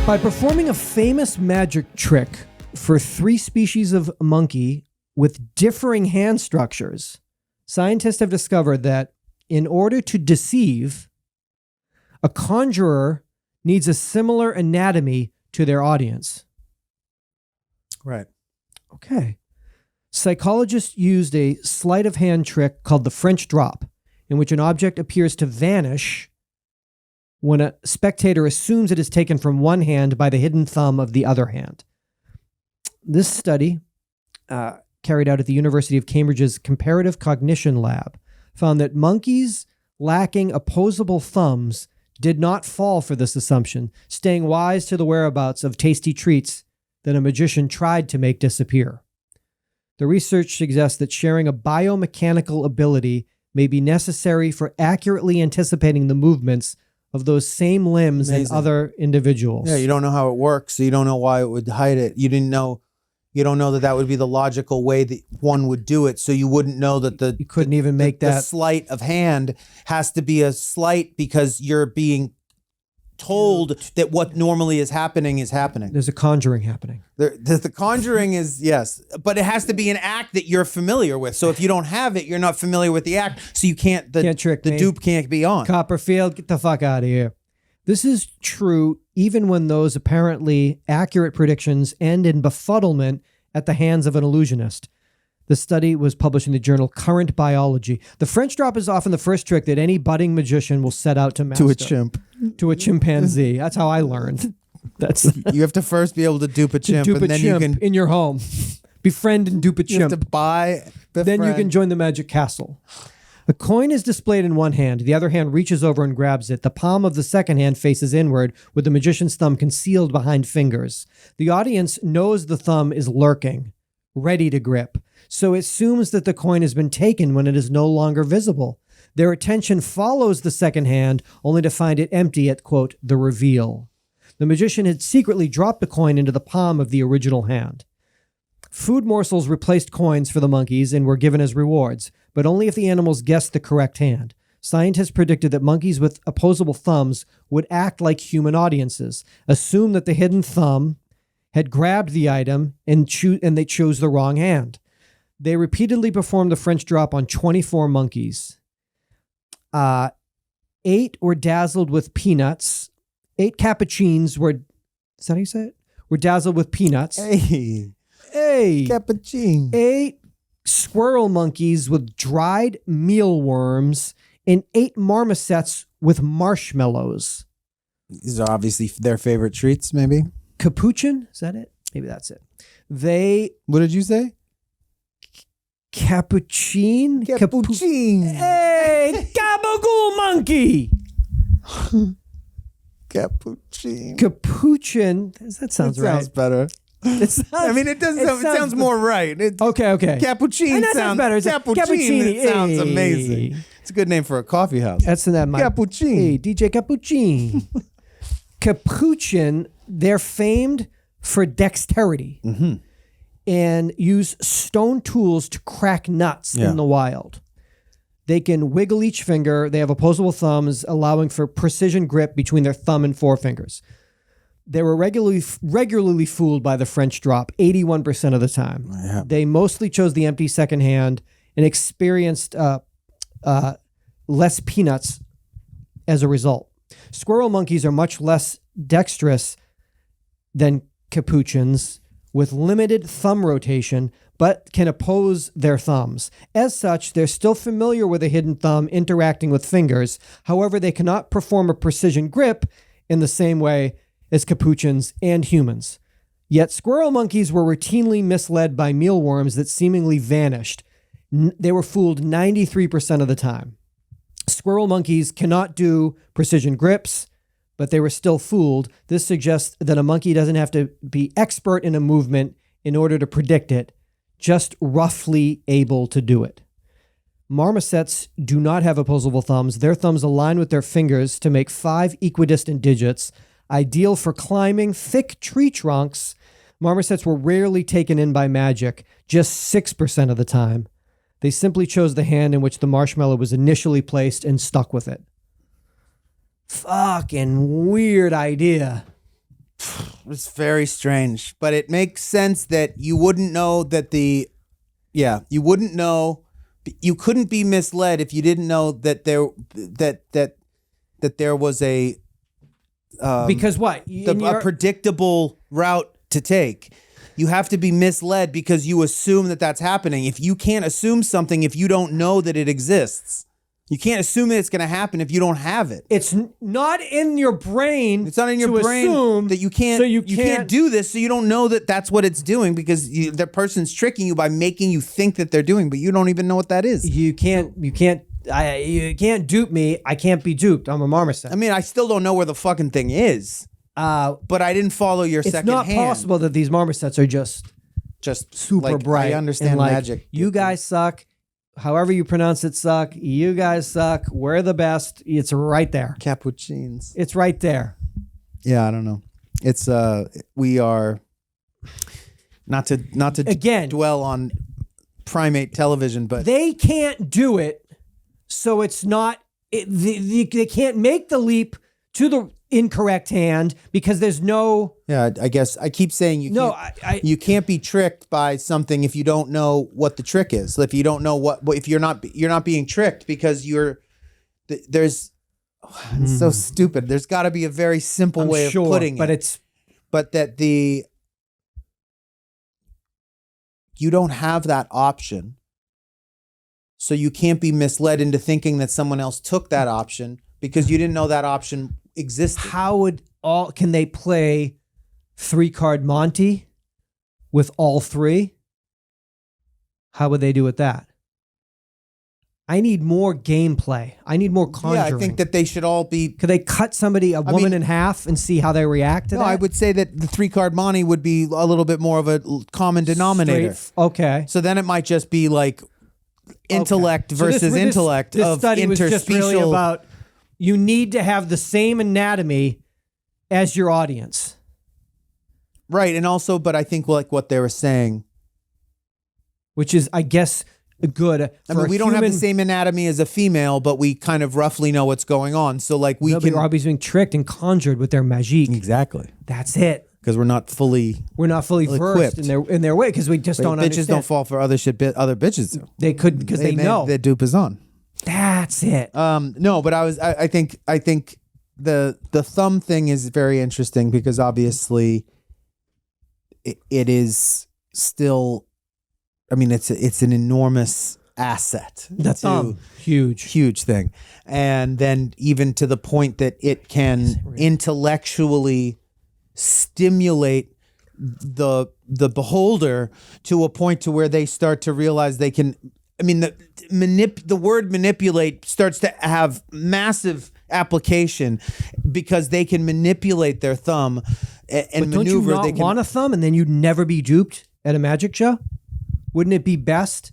By performing a famous magic trick for 3 species of monkey with differing hand structures, scientists have discovered that in order to deceive, a conjurer needs a similar anatomy to their audience. Right. Okay. Psychologists used a sleight of hand trick called the French drop, in which an object appears to vanish when a spectator assumes it is taken from one hand by the hidden thumb of the other hand. This study, carried out at the University of Cambridge's Comparative Cognition Lab, found that monkeys lacking opposable thumbs did not fall for this assumption, staying wise to the whereabouts of tasty treats that a magician tried to make disappear. The research suggests that sharing a biomechanical ability may be necessary for accurately anticipating the movements of those same limbs in other individuals. Yeah, you don't know how it works, so you don't know why it would hide it. You don't know that would be the logical way that one would do it, so you wouldn't know that you couldn't even make that. The sleight of hand has to be a sleight because you're being told that what normally is happening is happening. There's a conjuring happening. The conjuring is, yes, but it has to be an act that you're familiar with. So if you don't have it, you're not familiar with the act, so you can't trick the me. dupe can't be on. Copperfield, get the fuck out of here. This is true even when those apparently accurate predictions end in befuddlement at the hands of an illusionist. The study was published in the journal Current Biology. The French drop is often the first trick that any budding magician will set out to master. To a chimp. To a chimpanzee. That's how I learned. You have to first be able to dupe a chimp, dupe and a then chimp you can in your home. Befriend and dupe a chimp. You have to buy. Then you can join the magic castle. The coin is displayed in one hand. The other hand reaches over and grabs it. The palm of the second hand faces inward, with the magician's thumb concealed behind fingers. The audience knows the thumb is lurking, ready to grip, so it assumes that the coin has been taken when it is no longer visible. Their attention follows the second hand, only to find it empty at, quote, the reveal. The magician had secretly dropped the coin into the palm of the original hand. Food morsels replaced coins for the monkeys and were given as rewards, but only if the animals guessed the correct hand. Scientists predicted that monkeys with opposable thumbs would act like human audiences, assume that the hidden thumb had grabbed the item and they chose the wrong hand. They repeatedly performed the French drop on 24 monkeys. 8 were dazzled with peanuts. 8 capuchins were, is that how you say it? Were dazzled with peanuts. Hey. Cappuccino. 8 squirrel monkeys with dried mealworms, and 8 marmosets with marshmallows. These are obviously their favorite treats, maybe. Capuchin? Is that it? Maybe that's it. What did you say? Cappuccine? Cappuccine. Hey, gabagool monkey. Cappuccine. Capuchin. That sounds right. Sounds better. It sounds more right. Okay. Cappuccine sounds better. Cappuccine. It sounds amazing. It's a good name for a coffee house. That's in that. Cappuccine. Hey, DJ Cappuccine. Capuchin. They're famed for dexterity and use stone tools to crack nuts in the wild. They can wiggle each finger. They have opposable thumbs, allowing for precision grip between their thumb and forefingers. They were regularly fooled by the French drop 81% of the time. Yeah. They mostly chose the empty second hand and experienced less peanuts as a result. Squirrel monkeys are much less dexterous than capuchins, with limited thumb rotation, but can oppose their thumbs. As such, they're still familiar with a hidden thumb interacting with fingers. However, they cannot perform a precision grip in the same way as capuchins and humans. Yet squirrel monkeys were routinely misled by mealworms that seemingly vanished. They were fooled 93% of the time. Squirrel monkeys cannot do precision grips, but they were still fooled. This suggests that a monkey doesn't have to be expert in a movement in order to predict it, just roughly able to do it. Marmosets do not have opposable thumbs. Their thumbs align with their fingers to make 5 equidistant digits, ideal for climbing thick tree trunks. Marmosets were rarely taken in by magic, just 6% of the time. They simply chose the hand in which the marshmallow was initially placed and stuck with it. Fucking weird idea. It's very strange, but it makes sense that you wouldn't know that you wouldn't know, you couldn't be misled if you didn't know that there was a because what? a predictable route to take. You have to be misled because you assume that that's happening. If you can't assume something if you don't know that it exists, you can't assume that it's going to happen if you don't have it. It's not in your brain. It's not in your brain that you can't. So you can't do this, so you don't know that that's what it's doing because the person's tricking you by making you think that they're doing, but you don't even know what that is. You can't dupe me. I can't be duped. I'm a marmoset. I mean, I still don't know where the fucking thing is. But I didn't follow your second hand. It's not possible that these marmosets are just super like, bright. I understand magic. You guys suck. However you pronounce it, suck. You guys suck. We're the best. It's right there. Cappuccines. It's right there. Yeah, I don't know. It's we are not to again dwell on primate television, but they can't do it, so it's not. They can't make the leap to the incorrect hand because there's no. Yeah, I guess I keep saying you can't be tricked by something if you don't know what the trick is. If you don't know if you're not being tricked because it's so stupid. There's got to be a very simple way of putting it. But you don't have that option. So you can't be misled into thinking that someone else took that option because you didn't know that option existed. Can they play 3-card Monty with all three? How would they do with that? I need more gameplay. I need more conjuring. Yeah, I think that they should all be. Could they cut a woman in half and see how they react to that? No, I would say that the 3-card Monty would be a little bit more of a common denominator. Okay. So then it might just be like intellect versus intellect this of study was just really interspecial. about you need to have the same anatomy as your audience. Right, and also, but I think like what they were saying, which is, I guess, good. I mean, we don't have the same anatomy as a female, but we kind of roughly know what's going on. So like we can. Robbie's being tricked and conjured with their magique. Exactly. That's it. Because we're not fully versed in their way because we just don't understand. Bitches don't fall for other shit. Other bitches do. They could because they know their dupe is on. That's it. No, but I think the thumb thing is very interesting because obviously it is still. I mean, it's an enormous asset. The thumb, huge thing, and then even to the point that it can intellectually stimulate the beholder to a point to where they start to realize they can. I mean, the word manipulate starts to have massive application because they can manipulate their thumb and but maneuver. Don't you not want a thumb, and then you'd never be duped at a magic show? Wouldn't it be best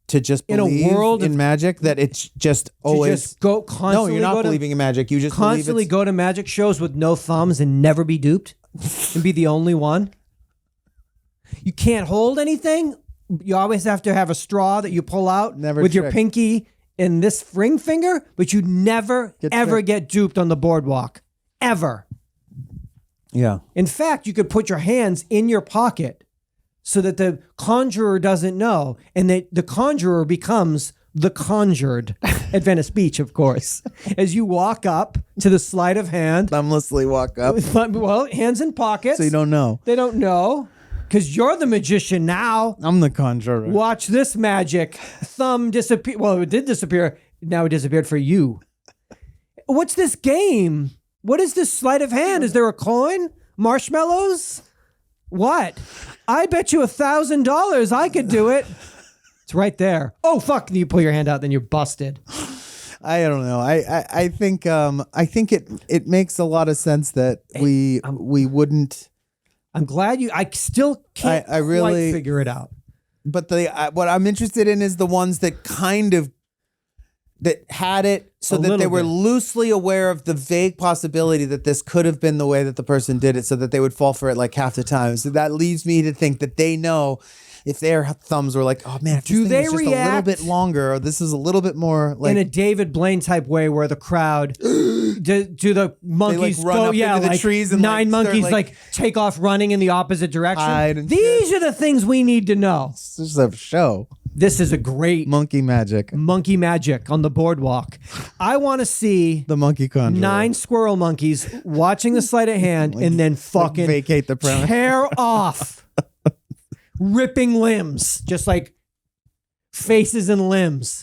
to just believe in a world in magic that it's just always just go constantly? No, you're not believing in magic. You just constantly go to magic shows with no thumbs and never be duped and be the only one. You can't hold anything. You always have to have a straw that you pull out with your pinky and this ring finger, but you never get duped on the boardwalk. Ever. Yeah. In fact, you could put your hands in your pocket so that the conjurer doesn't know, and the conjurer becomes the conjured at Venice Beach, of course. As you walk up to the sleight of hand. Thumblessly walk up. Well, hands in pockets. So you don't know. They don't know. Because you're the magician now. I'm the conjurer. Watch this magic. Thumb disappear. Well, it did disappear. Now it disappeared for you. What's this game? What is this sleight of hand? Is there a coin? Marshmallows? What? I bet you $1,000 I could do it. It's right there. Oh, fuck. You pull your hand out, then you're busted. I don't know. I think it makes a lot of sense that we wouldn't. I'm glad I still can't quite figure it out. But what I'm interested in is the ones that that had it so that they were loosely aware of the vague possibility that this could have been the way that the person did it so that they would fall for it like half the time. So that leads me to think that they know if their thumbs were like, oh man, if Do this thing they was just a little react bit longer, or this is a little bit more like in a David Blaine type way where the crowd do the monkeys run go up into the trees and, nine start, monkeys take off running in the opposite direction. hide and These are the things we need to know. it's just a show. This is a great Monkey magic. monkey magic on the boardwalk. I want to see The monkey conjurer. 9 squirrel monkeys watching the sleight of hand and then fucking vacate the premise. tear off, ripping limbs, just like faces and limbs.